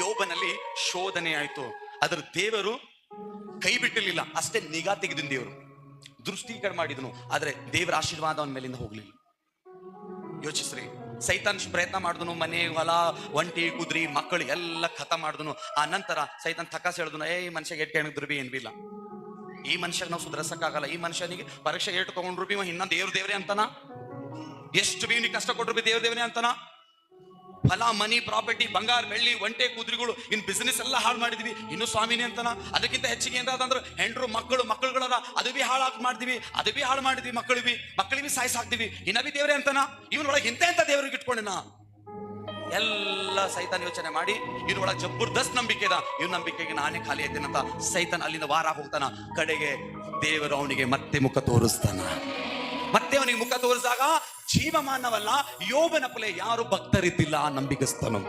ಯೋಬನಲ್ಲಿ ಶೋಧನೆ ಆಯ್ತು, ಅದರ ದೇವರು ಕೈ ಬಿಟ್ಟಿರ್ಲಿಲ್ಲ, ಅಷ್ಟೇ ನಿಗಾ ತೆಗೆದಿನ ದೇವರು ದೃಷ್ಟಿ ಕಡೆ ಮಾಡಿದನು, ಆದ್ರೆ ದೇವರ ಆಶೀರ್ವಾದ ಅವನ ಮೇಲಿಂದ ಹೋಗ್ಲಿಲ್ಲ. ಯೋಚಿಸ್ರಿ, ಸೈತಾನ್ ಪ್ರಯತ್ನ ಮಾಡಿದನು, ಮನೆ ಹೊಲ ಒಂಟಿ ಕುದ್ರಿ ಮಕ್ಕಳು ಎಲ್ಲ ಖತ ಮಾಡಿದನು. ಆ ನಂತರ ಸೈತಾನ್ ತಕಾಸ ಹೇಳಿದನು, ಈ ಮನುಷ್ಯಗೆ ಎಟ್ಟು ಹೆಣ್ಣಿದ್ರು ಬಿ ಏನ್ ಬಿ ಇಲ್ಲ, ಈ ಮನುಷ್ಯಗೆ ನಾವು ಸುಧಾರಿಸಕ್ಕಾಗಲ್ಲ, ಈ ಮನುಷ್ಯನಿಗೆ ಪರೀಕ್ಷೆ ಏಟು ತಗೊಂಡ್ರು ಬಿ ಇನ್ನ ದೇವ್ರೇ ಅಂತಾನ, ಎಷ್ಟು ಬಿ ನೀ ಕಷ್ಟ ಕೊಟ್ರು ಬಿ ದೇವ್ರೇ ಅಂತಾನ. ಹೊಲ ಮನಿ ಪ್ರಾಪರ್ಟಿ ಬಂಗಾರ ಬೆಳ್ಳಿ ಒಂಟೆ ಕುದುರೆಗಳು ಇನ್ ಬಿಸ್ನೆಸ್ ಎಲ್ಲ ಹಾಳು ಮಾಡಿದ್ವಿ, ಇನ್ನು ಸ್ವಾಮಿನಿ ಅಂತಾನ. ಅದಕ್ಕಿಂತ ಹೆಚ್ಚಿಗೆ ಏನಾದ್ರೆ ಹೆಂಡ್ರು ಮಕ್ಕಳುಗಳರ ಅದು ಬಿ ಹಾಳು ಮಾಡಿದ್ವಿ, ಅದು ಬಿ ಹಾಳು ಮಾಡಿದ್ವಿ, ಮಕ್ಕಳಿಗೆ ಸಾಯಿಸಾಕ್ತಿವಿ, ಇನ್ನ ಬಿ ದೇವ್ರೆ ಅಂತಾನ. ಇವನೊಳಗೆ ಇಂತ ದೇವ್ರಿಗೆ ಇಟ್ಕೊಂಡಿನ ಎಲ್ಲ ಸೈತಾನ್ ಯೋಚನೆ ಮಾಡಿ ಇವ್ರೊಳಗೆ ಜಬರ್ದಸ್ತ್ ನಂಬಿಕೆ ಇದ, ಇವ್ ನಂಬಿಕೆಗೆ ನಾನೇ ಖಾಲಿ ಐತೇನಂತ ಸೈತಾನ್ ಅಲ್ಲಿಂದ ವಾರ ಹೋಗ್ತಾನ. ಕಡೆಗೆ ದೇವರು ಅವನಿಗೆ ಮತ್ತೆ ಮುಖ ತೋರಿಸ್ತಾನ. ಮತ್ತೆ ಅವನಿಗೆ ಮುಖ ತೋರಿಸಿದಾಗ ಜೀವಮಾನವಲ್ಲ ಯೋಬನ ಪಲೆ ಯಾರು ಭಕ್ತರಿದ್ದಿಲ್ಲ, ನಂಬಿಕಸ್ತನು.